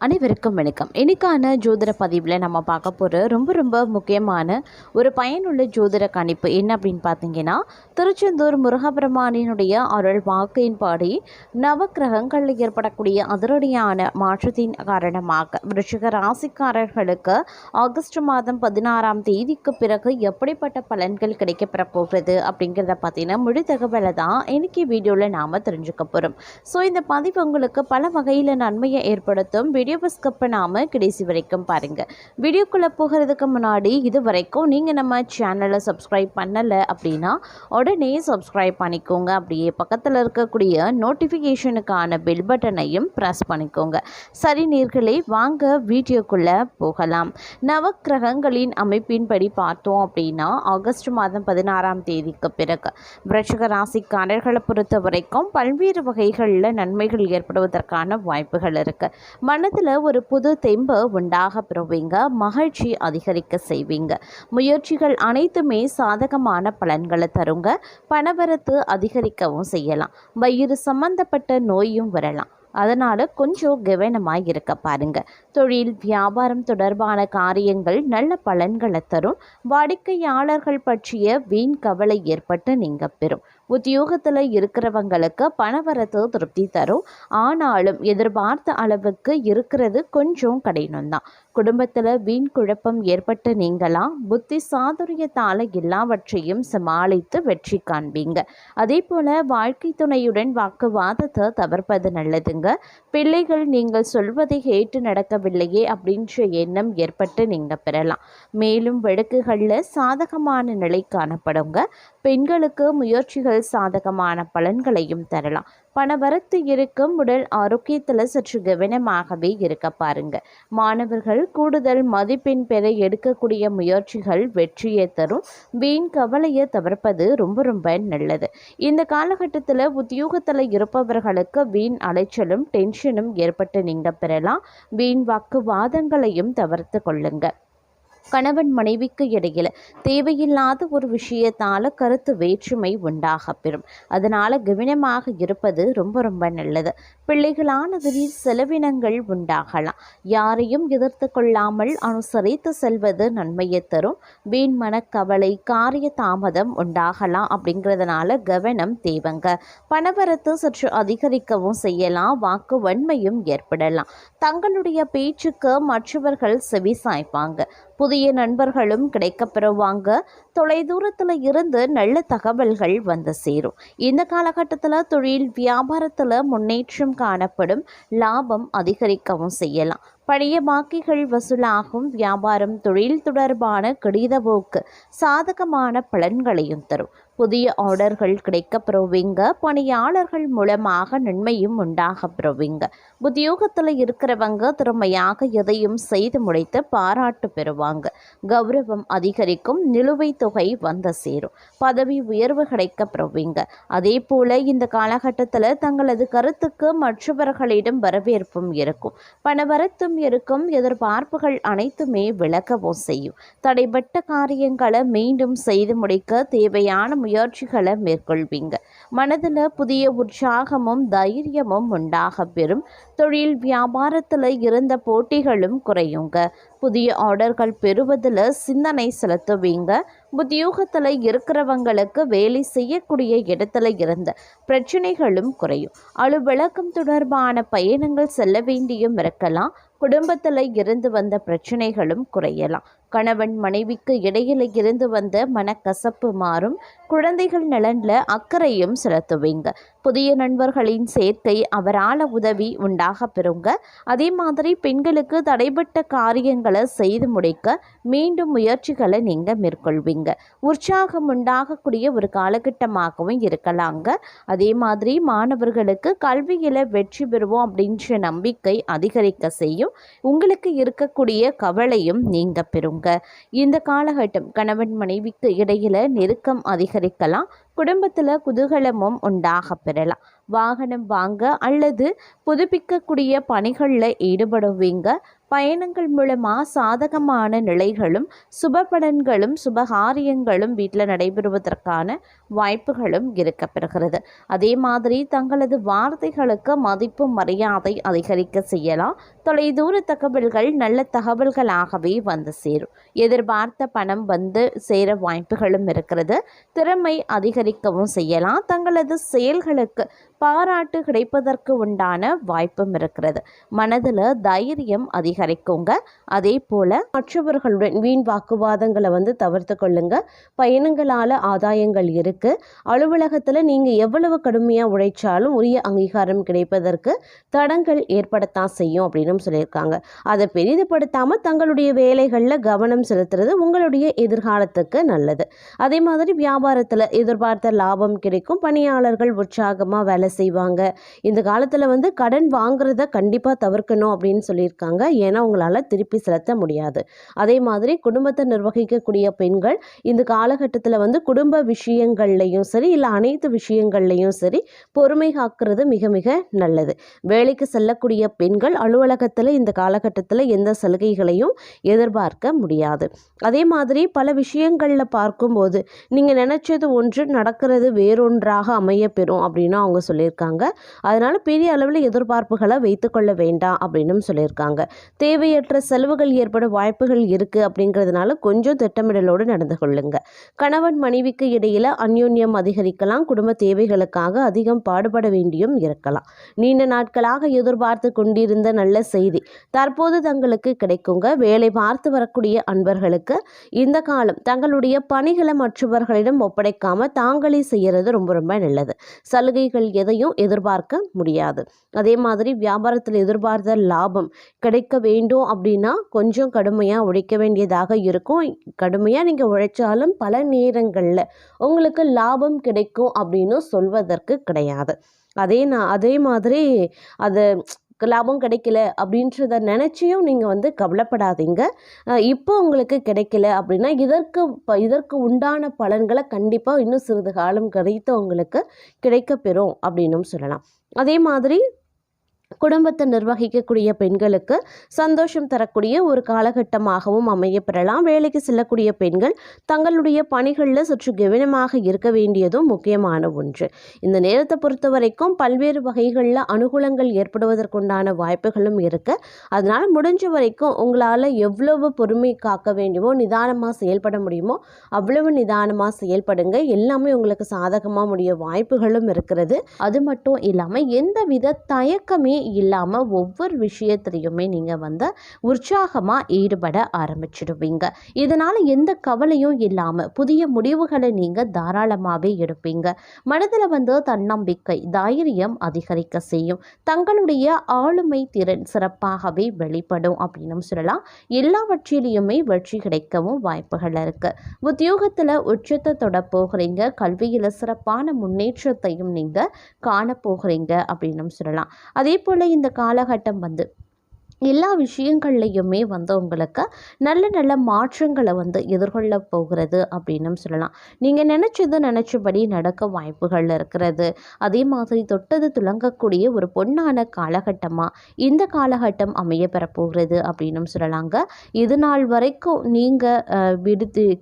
அனைவருக்கும் வணக்கம். இன்னைக்கான ஜோதிட பதிவில் நம்ம பார்க்க போகிற ரொம்ப முக்கியமான ஒரு பயனுள்ள ஜோதிட கணிப்பு என்ன அப்படின்னு பார்த்தீங்கன்னா, திருச்செந்தூர் முருகப்பெருமானினுடைய அருள் வாக்கின்படி நவக்கிரகங்களில் ஏற்படக்கூடிய அதிரடியான மாற்றத்தின் காரணமாக விருச்சிக ராசிக்காரர்களுக்கு ஆகஸ்ட் மாதம் 16ஆம் தேதிக்கு பிறகு எப்படிப்பட்ட பலன்கள் கிடைக்கப்பெற போகிறது அப்படிங்கிறத பார்த்தீங்கன்னா முழு தகவலை தான் இன்னைக்கு வீடியோவில் நாம் தெரிஞ்சுக்க போகிறோம். ஸோ இந்த பதிவு உங்களுக்கு பல வகையில் நன்மையை ஏற்படுத்தும். வீடியோவை ஸ்கிப் பண்ணாமல் கடைசி வரைக்கும் பாருங்கள். வீடியோக்குள்ளே போகிறதுக்கு முன்னாடி இது வரைக்கும் நீங்கள் நம்ம சேனலை சப்ஸ்கிரைப் பண்ணலை அப்படின்னா உடனே சப்ஸ்கிரைப் பண்ணிக்கோங்க. அப்படியே பக்கத்தில் இருக்கக்கூடிய நோட்டிஃபிகேஷனுக்கான பெல் பட்டனையும் ப்ரெஸ் பண்ணிக்கோங்க. சரி நேர்களே, வாங்க வீடியோக்குள்ளே போகலாம். நவக்கிரகங்களின் அமைப்பின்படி பார்த்தோம் அப்படின்னா ஆகஸ்ட் மாதம் 16ஆம் தேதிக்கு பிறகு விருச்சிக ராசிக்காரர்களை பொறுத்த வரைக்கும் பல்வேறு வகைகளில் நன்மைகள் ஏற்படுவதற்கான வாய்ப்புகள் இருக்குது. மனதில் ஒரு புது தெம்பு உண்டாக பெறுவீங்க. மகிழ்ச்சி அதிகரிக்க செய்வீங்க. முயற்சிகள் அனைத்துமே சாதகமான பலன்களை தருங்க. பணவரத்து அதிகரிக்கவும் செய்யலாம். வயிறு சம்பந்தப்பட்ட நோயும் வரலாம். அதனால் கொஞ்சம் கவனமாக இருக்க பாருங்க. தொழில் வியாபாரம் தொடர்பான காரியங்கள் நல்ல பலன்களை தரும். வாடிக்கையாளர்கள் பற்றிய வீண் கவலை ஏற்பட்டு நீங்கள் பெறும். உத்தியோகத்தில் இருக்கிறவங்களுக்கு பணவரத்து திருப்தி தரும். ஆனாலும் எதிர்பார்த்த அளவுக்கு இருக்கிறது கொஞ்சம் கடினம்தான். குடும்பத்தில் வீண் குழப்பம் ஏற்பட்டு நீங்களாம் புத்தி சாதுரியத்தால் எல்லாவற்றையும் சமாளித்து வெற்றி காண்பீங்க. அதே போல் வாழ்க்கை துணையுடன் வாக்குவாதத்தை தவிர்ப்பது நல்லதுங்க. பிள்ளைகள் நீங்கள் சொல்வதை கேட்டு நடக்கவில்லையே அப்படின்ற எண்ணம் ஏற்பட்டு நீங்கள் பெறலாம். மேலும் வழக்குகளில் சாதகமான நிலை காணப்படுங்க. பெண்களுக்கு முயற்சிகள் சாதகமான பலன்களையும் தரலாம். பணவரத்து இருக்கும். உடல் ஆரோக்கியத்தில் சற்று கவனமாகவே இருக்க பாருங்க. மாணவர்கள் கூடுதல் மதிப்பெண் பெற எடுக்கக்கூடிய முயற்சிகள் வெற்றியை தரும். வீண் கவலையை தவிர்ப்பது ரொம்ப நல்லது. இந்த காலகட்டத்தில் உத்தியோகத்தில் இருப்பவர்களுக்கு வீண் அலைச்சலும் டென்ஷனும் ஏற்பட்டு நீங்க பெறலாம். வீண் வாக்குவாதங்களையும் தவிர்த்து கொள்ளுங்க. கணவன் மனைவிக்கு இடையில் தேவையில்லாத ஒரு விஷயத்தால் கருத்து வேற்றுமை உண்டாக பெறும். அதனால் கவனமாக இருப்பது ரொம்ப நல்லது. பிள்ளைகளான திடீர் செலவினங்கள் உண்டாகலாம். யாரையும் எதிர்த்து கொள்ளாமல் அனுசரித்து செல்வது நன்மையை தரும். வீண் மனக்கவலை காரிய தாமதம் உண்டாகலாம். அப்படிங்கிறதுனால கவனம் தேவைங்க. பணவரத்து சற்று அதிகரிக்கவும் செய்யலாம். வாக்கு வன்மையும் ஏற்படலாம். தங்களுடைய பேச்சுக்கு மற்றவர்கள் செவி சாய்ப்பாங்க. புதிய நண்பர்களும் கிடைக்கப்பெறுவாங்க. தொலைதூரத்தில் இருந்து நல்ல தகவல்கள் வந்து சேரும். இந்த காலகட்டத்தில் தொழில் வியாபாரத்தில் முன்னேற்றம் காணப்படும். லாபம் அதிகரிக்கவும் செய்யலாம். பழைய பாக்கிகள் வசூலாகும். வியாபாரம் தொழில் தொடர்பான கடிதப்போக்கு சாதகமான பலன்களையும் தரும். புதிய ஆர்டர்கள் கிடைக்கப்பெறுவீங்க. பணியாளர்கள் மூலமாக நன்மையும் உண்டாக பெறுவீங்க. உத்தியோகத்தில் இருக்கிறவங்க திறமையாக எதையும் செய்து முடித்து பாராட்டு பெறுவாங்க. கௌரவம் அதிகரிக்கும். நிலுவைத் தொகை வந்து சேரும். பதவி உயர்வு கிடைக்கப்பெறுவீங்க. அதே போல இந்த காலகட்டத்தில் தங்களது கருத்துக்கு மற்றவர்களிடம் வரவேற்பும் இருக்கும். பணவரத்தும் இருக்கும். எதிர்பார்ப்புகள் அனைத்துமே விலகவும் செய்யும். தடைப்பட்ட காரியங்களை மீண்டும் செய்து முடிக்க தேவையான முயற்சிகளை மேற்கொள்வீங்க. மனதில் புதிய உற்சாகமும் தைரியமும் உண்டாக பெறும். தொழில் வியாபாரத்தில் இருந்த போட்டிகளும் குறையுங்க. புதிய ஆர்டர்கள் பெறுவதில் சிந்தனை செலுத்துவீங்க. உத்தியோகத்தில் இருக்கிறவங்களுக்கு வேலை செய்யக்கூடிய இடத்துல இருந்த பிரச்சனைகளும் குறையும். அலுவலகம் தொடர்பான பயணங்கள் செல்ல வேண்டியும் இருக்கலாம். குடும்பத்தில் இருந்து வந்த பிரச்சனைகளும் குறையலாம். கணவன் மனைவிக்கு இடையில இருந்து வந்த மனக்கசப்பு மாறும். குழந்தைகள் நலனில் அக்கறையும் செலுத்துவீங்க. புதிய நண்பர்களின் சேர்க்கை அவரால் உதவி உண்டாக பெறுங்க. அதே மாதிரி பெண்களுக்கு தடைப்பட்ட காரியங்களை செய்து முடிக்க மீண்டும் முயற்சிகளை நீங்கள் மேற்கொள்வீங்க. உற்சாகம் உண்டாகக்கூடிய ஒரு காலகட்டமாகவும் இருக்கலாங்க. அதே மாதிரி மாணவர்களுக்கு கல்வியில் வெற்றி பெறுவோம் அப்படின்ற நம்பிக்கை அதிகரிக்க செய்யும். உங்களுக்கு இருக்கக்கூடிய கவலையும் நீங்க பெறுங்க. இந்த காலகட்டம் கணவன் மனைவிக்கு இடையில நெருக்கம் அதிகரிக்கலாம். குடும்பத்தில் குதூகலமும் உண்டாக பெறலாம். வாகனம் வாங்க அல்லது புதுப்பிக்கக்கூடிய பணிகளில் ஈடுபடுவீங்க. பயணங்கள் மூலமாக சாதகமான நிலைகளும் சுப பலன்களும் சுபகாரியங்களும் வீட்டில் நடைபெறுவதற்கான வாய்ப்புகளும் இருக்கப்பெறுகிறது. அதே மாதிரி தங்களது வார்த்தைகளுக்கு மதிப்பு மரியாதை அதிகரிக்க செய்யலாம். தொலைதூர தகவல்கள் நல்ல தகவல்களாகவே வந்து சேரும். எதிர்பார்த்த பணம் வந்து சேர வாய்ப்புகளும் இருக்கிறது. திறமை அதிகரிக்கவும் செய்யலாம். தங்களது செயல்களுக்கு பாராட்டு கிடைப்பதற்கு உண்டான வாய்ப்பும் இருக்கிறது. மனதில் தைரியம் அதிகரிக்குங்க. அதே போல் மற்றவர்களுடன் வீண் வாக்குவாதங்களை வந்து தவிர்த்து கொள்ளுங்க. பயணங்களால் ஆதாயங்கள் இருக்குது. அலுவலகத்தில் நீங்கள் எவ்வளவு கடுமையாக உழைச்சாலும் உரிய அங்கீகாரம் கிடைப்பதற்கு தடங்கள் ஏற்படத்தான் செய்யும் அப்படின்னு சொல்லியிருக்காங்க. அதை பெரிதுபடுத்தாமல் தங்களுடைய வேலைகளில் கவனம் செலுத்துறது உங்களுடைய எதிர்காலத்துக்கு நல்லது. அதே மாதிரி வியாபாரத்தில் எதிர்பார்த்த லாபம் கிடைக்கும். பணியாளர்கள் உற்சாகமாக வேலை செய்வாங்க. இந்த காலத்தில் வந்து கடன் வாங்குறத கண்டிப்பாக தவிர்க்கணும் அப்படின்னு சொல்லியிருக்காங்க. ஏன்னா உங்களால் திருப்பி செலுத்த முடியாது. அதே மாதிரி குடும்பத்தை நிர்வகிக்கக்கூடிய பெண்கள் இந்த காலகட்டத்தில் வந்து குடும்ப விஷயங்கள்லையும் சரி இல்லை அனைத்து விஷயங்கள்லையும் சரி பொறுமை காக்கிறது மிக மிக நல்லது. வேலைக்கு செல்லக்கூடிய பெண்கள் அலுவலகத்தில் இந்த காலகட்டத்தில் எந்த சலுகைகளையும் எதிர்பார்க்க முடியாது. அதே மாதிரி பல விஷயங்களில் பார்க்கும்போது நீங்கள் நினைச்சது ஒன்று நடக்கிறது வேறொன்றாக அமைய பெறும் அப்படின்னு அவங்க சொல்லியிருக்காங்க. அதனால் பெரிய அளவில் எதிர்பார்ப்புகளை வைத்துக்கொள்ள வேண்டாம் அப்படின்னு சொல்லியிருக்காங்க. தேவையற்ற செலவுகள் ஏற்பட வாய்ப்புகள் இருக்குது அப்படிங்கிறதுனால கொஞ்சம் திட்டமிடலோடு நடந்து கொள்ளுங்க. கணவன் மனைவிக்கு இடையில் அந்யோன்யம் அதிகரிக்கலாம். குடும்ப தேவைகளுக்காக அதிகம் பாடுபட வேண்டியும் இருக்கலாம். நீண்ட நாட்களாக எதிர்பார்த்து கொண்டிருந்த நல்ல செய்தி தற்போது தங்களுக்கு கிடைக்குங்க. வேலை பார்த்து வரக்கூடிய அன்பர்களுக்கு இந்த காலம் தங்களுடைய பணிகளை மற்றவர்களிடம் ஒப்படைக்காம தாங்களே செய்யறது ரொம்ப ரொம்ப நல்லது. சலுகைகள் எதையும் எதிர்பார்க்க முடியாது. அதே மாதிரி வியாபாரத்தில் எதிர்பார்த்த லாபம் கிடைக்க வேண்டும் அப்படின்னா கொஞ்சம் கடுமையாக உழைக்க வேண்டியதாக இருக்கும். கடுமையாக நீங்கள் உழைச்சாலும் பல நேரங்களில் உங்களுக்கு லாபம் கிடைக்கும் அப்படின்னு சொல்வதற்கு கிடையாது. அதே மாதிரி அது லாபம் கிடைக்கல அப்படின்றத நினச்சியும் நீங்கள் வந்து கவலைப்படாதீங்க. இப்போ உங்களுக்கு கிடைக்கல அப்படின்னா இதற்கு உண்டான பலன்களை கண்டிப்பாக இன்னும் சிறிது காலம் கழித்து உங்களுக்கு கிடைக்கப்பெறும் அப்படின்னும் சொல்லலாம். அதே மாதிரி குடும்பத்தை நிர்வகிக்கக்கூடிய பெண்களுக்கு சந்தோஷம் தரக்கூடிய ஒரு காலகட்டமாகவும் அமைய பெறலாம். வேலைக்கு செல்லக்கூடிய பெண்கள் தங்களுடைய பணிகளில் சற்று கவனமாக இருக்க வேண்டியதும் முக்கியமான ஒன்று. இந்த நேரத்தை பொறுத்த வரைக்கும் பல்வேறு வகைகளில் அனுகூலங்கள் ஏற்படுவதற்குண்டான வாய்ப்புகளும் இருக்கு. அதனால் முடிஞ்ச வரைக்கும் உங்களால் எவ்வளவு பொறுமை காக்க வேண்டுமோ நிதானமாக செயல்பட முடியுமோ அவ்வளவு நிதானமாக செயல்படுங்க. எல்லாமே உங்களுக்கு சாதகமாக முடிய வாய்ப்புகளும் இருக்கிறது. அது மட்டும் இல்லாமல் எந்தவித தயக்கமே இல்லாமல் ஒவ்வொரு விஷயத்திலையுமே நீங்கள் வந்து உற்சாகமாக ஈடுபட ஆரம்பிச்சிடுவீங்க. இதனால் எந்த கவலையும் இல்லாமல் புதிய முடிவுகளை நீங்கள் தாராளமாகவே எடுப்பீங்க. மனதில் வந்து தன்னம்பிக்கை தைரியம் அதிகரிக்க செய்யும். தங்களுடைய ஆளுமை திறன் சிறப்பாகவே வெளிப்படும் அப்படின்னு சொல்லலாம். எல்லாவற்றிலையுமே வெற்றி கிடைக்கவும் வாய்ப்புகள் இருக்குது. உத்தியோகத்தில் உச்சத்தை தொட போகிறீங்க. கல்வியில் சிறப்பான முன்னேற்றத்தையும் நீங்கள் காணப்போகிறீங்க அப்படின்னு சொல்லலாம். அதே போல் இந்த காலகட்டம் வந்து எல்லா விஷயங்கள்லையுமே வந்து உங்களுக்கு நல்ல நல்ல மாற்றங்களை வந்து எதிர்கொள்ள போகிறது அப்படின்னு சொல்லலாம். நீங்கள் நினச்சபடி நடக்க வாய்ப்புகள் இருக்கிறது. அதே மாதிரி தொட்டது துலங்கக்கூடிய ஒரு பொன்னான காலகட்டமாக இந்த காலகட்டம் அமைய பெறப்போகிறது அப்படின்னு சொல்லலாங்க. இது நாள் வரைக்கும்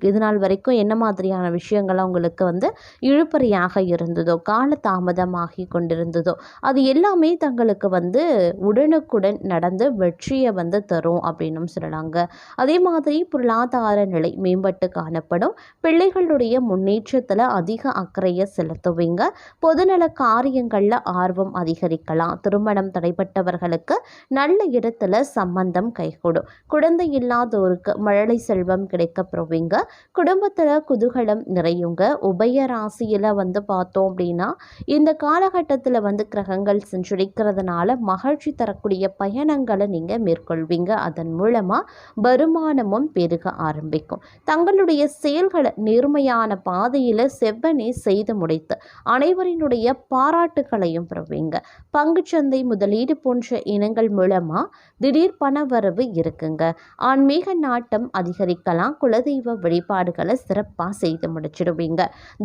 இது நாள் வரைக்கும் என்ன மாதிரியான விஷயங்கள் உங்களுக்கு வந்து இழுபறியாக இருந்ததோ கால தாமதமாகி கொண்டிருந்ததோ அது எல்லாமே தங்களுக்கு வந்து உடனுக்குடன் நடந்து வெற்றியை வந்து தரும் அப்படின்னு சொல்லலாங்க. அதே மாதிரி பொருளாதார நிலை மேம்பட்டு காணப்படும். பிள்ளைகளுடைய முன்னேற்றத்தில் அதிக அக்கறையை செலுத்துவீங்க. பொதுநல காரியங்களில் ஆர்வம் அதிகரிக்கலாம். திருமணம் தடைப்பட்டவர்களுக்கு நல்ல இடத்துல சம்பந்தம் கைகூடும். குழந்தை இல்லாதோருக்கு மழலை செல்வம் கிடைக்க பெறுவீங்க. குடும்பத்தில் குதூகலம் நிறையுங்க. உபய ராசியில் வந்து பார்த்தோம் அப்படின்னா இந்த காலகட்டத்தில் வந்து கிரகங்கள் சென்றடைக்கிறதுனால மகிழ்ச்சி தரக்கூடிய பயணங்களை நீங்கள் மேற்கொள்வீங்க. அதன் மூலமாக வருமானமும் பெருக ஆரம்பிக்கும். தங்களுடைய செயல்களை நேர்மையான பாதையில் செவ்வனே செய்து முடித்து அனைவரினுடைய பாராட்டுகளையும் பெறுவீங்க. பங்குச்சந்தை முதலீடு போன்ற இனங்கள் மூலமாக திடீர் பண வரவு இருக்குங்க. ஆன்மீக நாட்டம் அதிகரிக்கலாம். குலதெய்வ வழிபாடுகளை சிறப்பாக செய்து முடிச்சிடுவீங்க.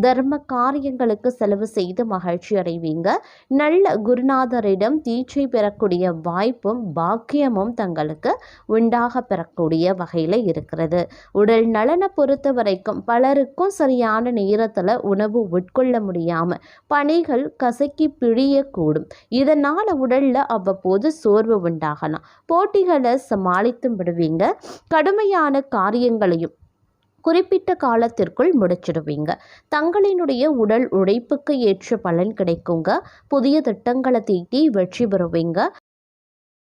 தர்ம காரியங்களுக்கு செலவு செய்து மகிழ்ச்சி அடைவீங்க. நல்ல குருநாதரிடம் தீட்சை பெறக்கூடிய வாய்ப்பும் பாக்கிய விஷயமும் தங்களுக்கு உண்டாக பெறக்கூடிய வகையில் இருக்கிறது. உடல் நலனை பொறுத்த வரைக்கும் பலருக்கும் சரியான நேரத்தில் உணவு உட்கொள்ள முடியாமல் பணிகள் கசக்கி பிழியக்கூடும். இதனால் உடலில் அவ்வப்போது சோர்வு உண்டாகலாம். போட்டிகளை சமாளித்து விடுவீங்க. கடுமையான காரியங்களையும் குறிப்பிட்ட காலத்திற்குள் முடிச்சிடுவீங்க. தங்களினுடைய உடல் உழைப்புக்கு ஏற்ற பலன் கிடைக்குங்க. புதிய திட்டங்களை தீட்டி வெற்றி பெறுவீங்க.